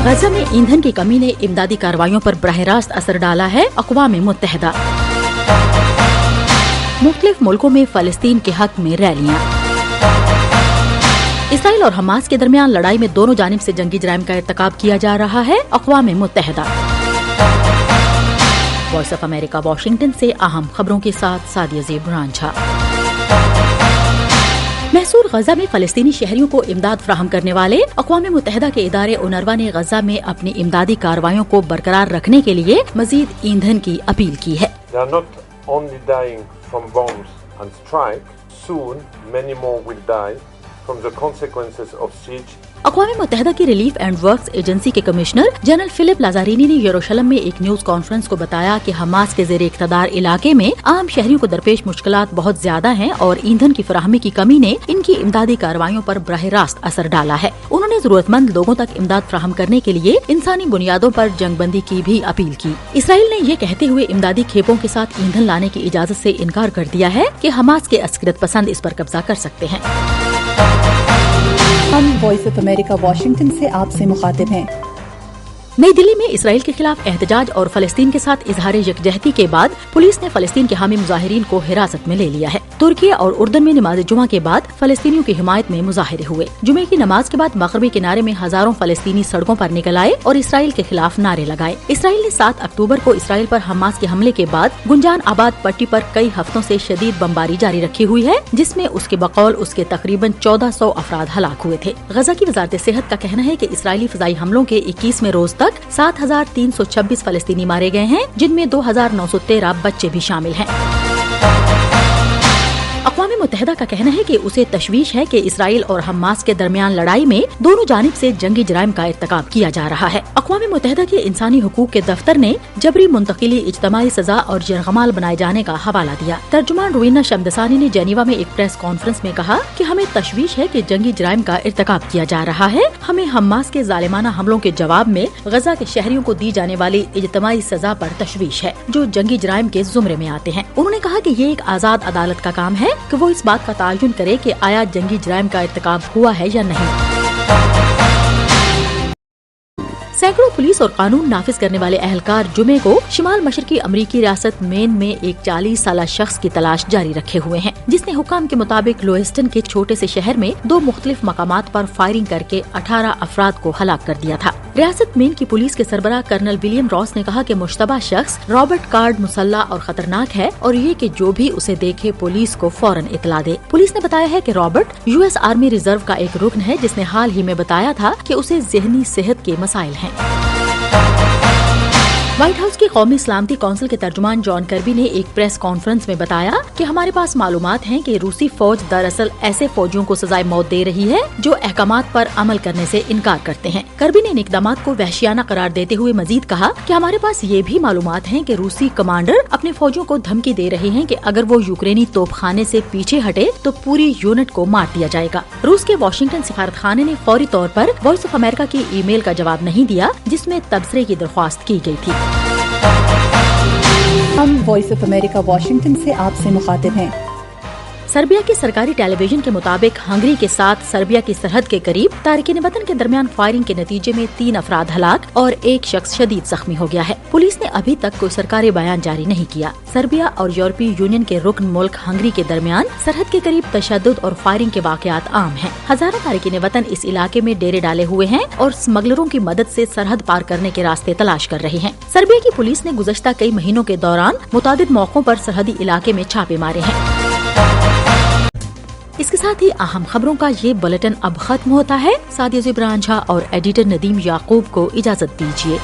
غزہ میں ایندھن کی کمی نے امدادی کارروائیوں پر براہ راست اثر ڈالا ہے، اقوام متحدہ۔ مختلف ملکوں میں فلسطین کے حق میں ریلیاں۔ اسرائیل اور حماس کے درمیان لڑائی میں دونوں جانب سے جنگی جرائم کا ارتکاب کیا جا رہا ہے، اقوام متحدہ۔ وائس آف امریکہ واشنگٹن سے اہم خبروں کے ساتھ سعدیہ زیب رانجھا۔ محصور غزہ میں فلسطینی شہریوں کو امداد فراہم کرنے والے اقوام متحدہ کے ادارے اونروا نے غزہ میں اپنی امدادی کارروائیوں کو برقرار رکھنے کے لیے مزید ایندھن کی اپیل کی ہے۔ Only dying from bombs and strike, soon many more will die from the consequences of siege. اقوام متحدہ کی ریلیف اینڈ ورکس ایجنسی کے کمشنر جنرل فلپ لازارینی نے یروشلم میں ایک نیوز کانفرنس کو بتایا کہ حماس کے زیر اقتدار علاقے میں عام شہریوں کو درپیش مشکلات بہت زیادہ ہیں اور ایندھن کی فراہمی کی کمی نے ان کی امدادی کارروائیوں پر براہ راست اثر ڈالا ہے۔ انہوں نے ضرورت مند لوگوں تک امداد فراہم کرنے کے لیے انسانی بنیادوں پر جنگ بندی کی بھی اپیل کی۔ اسرائیل نے یہ کہتے ہوئے امدادی کھیپوں کے ساتھ ایندھن لانے کی اجازت سے انکار کر دیا ہے کہ حماس کے عسکریت پسند اس پر قبضہ کر سکتے ہیں۔ ہم وائس آف امریکہ واشنگٹن سے آپ سے مخاطب ہیں۔ نئی دلی میں اسرائیل کے خلاف احتجاج اور فلسطین کے ساتھ اظہار یکجہتی کے بعد پولیس نے فلسطین کے حامی مظاہرین کو حراست میں لے لیا ہے۔ ترکی اور اردن میں نماز جمعہ کے بعد فلسطینیوں کی حمایت میں مظاہرے ہوئے۔ جمعے کی نماز کے بعد مغربی کنارے میں ہزاروں فلسطینی سڑکوں پر نکل آئے اور اسرائیل کے خلاف نعرے لگائے۔ اسرائیل نے 7 اکتوبر کو اسرائیل پر حماس کے حملے کے بعد گنجان آباد پٹی پر کئی ہفتوں سے شدید بمباری جاری رکھی ہوئی ہے، جس میں اس کے بقول اس کے تقریباً 1400 افراد ہلاک ہوئے تھے۔ غزہ کی وزارت صحت کا کہنا ہے کہ اسرائیلی فضائی حملوں کے 21ویں روز تک 7326 فلسطینی مارے گئے ہیں، جن میں 2913 بچے بھی شامل ہیں۔ اقوام متحدہ کا کہنا ہے کہ اسے تشویش ہے کہ اسرائیل اور حماس کے درمیان لڑائی میں دونوں جانب سے جنگی جرائم کا ارتکاب کیا جا رہا ہے۔ اقوام متحدہ کے انسانی حقوق کے دفتر نے جبری منتقلی، اجتماعی سزا اور یرغمال بنائے جانے کا حوالہ دیا۔ ترجمان روینا شمدسانی نے جنیوا میں ایک پریس کانفرنس میں کہا کہ ہمیں تشویش ہے کہ جنگی جرائم کا ارتکاب کیا جا رہا ہے۔ ہمیں حماس کے ظالمانہ حملوں کے جواب میں غزہ کے شہریوں کو دی جانے والی اجتماعی سزا پر تشویش ہے، جو جنگی جرائم کے زمرے میں آتے ہیں۔ انہوں نے کہا کہ یہ ایک آزاد عدالت کا کام ہے کہ وہ اس بات کا تعین کرے کہ آیا جنگی جرائم کا ارتکاب ہوا ہے یا نہیں۔ سینکڑوں پولیس اور قانون نافذ کرنے والے اہلکار جمعے کو شمال مشرقی امریکی ریاست مین میں ایک 40 سالہ شخص کی تلاش جاری رکھے ہوئے ہیں، جس نے حکام کے مطابق لوئسٹن کے چھوٹے سے شہر میں 2 مختلف مقامات پر فائرنگ کر کے 18 افراد کو ہلاک کر دیا تھا۔ ریاست مین کی پولیس کے سربراہ کرنل ولیم راس نے کہا کہ مشتبہ شخص رابرٹ کارڈ مسلح اور خطرناک ہے اور یہ کہ جو بھی اسے دیکھے پولیس کو فوراً اطلاع دے۔ پولیس نے بتایا ہے کہ رابرٹ US آرمی ریزرو کا ایک رکن ہے، جس نے حال ہی میں بتایا تھا کہ اسے ذہنی صحت کے مسائل ہیں۔ وائٹ ہاؤس کی قومی سلامتی کونسل کے ترجمان جان کربی نے ایک پریس کانفرنس میں بتایا کہ ہمارے پاس معلومات ہیں کہ روسی فوج دراصل ایسے فوجیوں کو سزائے موت دے رہی ہے جو احکامات پر عمل کرنے سے انکار کرتے ہیں۔ کربی نے ان اقدامات کو وحشیانہ قرار دیتے ہوئے مزید کہا کہ ہمارے پاس یہ بھی معلومات ہیں کہ روسی کمانڈر اپنے فوجیوں کو دھمکی دے رہے ہیں کہ اگر وہ یوکرینی توپ خانے سے پیچھے ہٹے تو پوری یونٹ کو مار دیا جائے گا۔ روس کے واشنگٹن سفارت خانے نے فوری طور پر وائس آف امریکہ کی ای میل کا جواب نہیں دیا، جس میں تبصرے کی درخواست کی گئی تھی۔ ہم وائس آف امریکہ واشنگٹن سے آپ سے مخاطب ہیں۔ سربیا کی سرکاری ٹیلی ویژن کے مطابق ہنگری کے ساتھ سربیا کی سرحد کے قریب تارکین وطن کے درمیان فائرنگ کے نتیجے میں 3 افراد ہلاک اور 1 شخص شدید زخمی ہو گیا ہے۔ پولیس نے ابھی تک کوئی سرکاری بیان جاری نہیں کیا۔ سربیا اور یورپی یونین کے رکن ملک ہنگری کے درمیان سرحد کے قریب تشدد اور فائرنگ کے واقعات عام ہیں۔ ہزاروں تارکین وطن اس علاقے میں ڈیرے ڈالے ہوئے ہیں اور اسمگلروں کی مدد سے سرحد پار کرنے کے راستے تلاش کر رہے ہیں۔ سربیا کی پولیس نے گزشتہ کئی مہینوں کے دوران متعدد موقعوں پر سرحدی علاقے میں چھاپے مارے ہیں۔ اس کے ساتھ ہی اہم خبروں کا یہ بلیٹن اب ختم ہوتا ہے۔ سعدیہ زیب رانجھا اور ایڈیٹر ندیم یعقوب کو اجازت دیجیے۔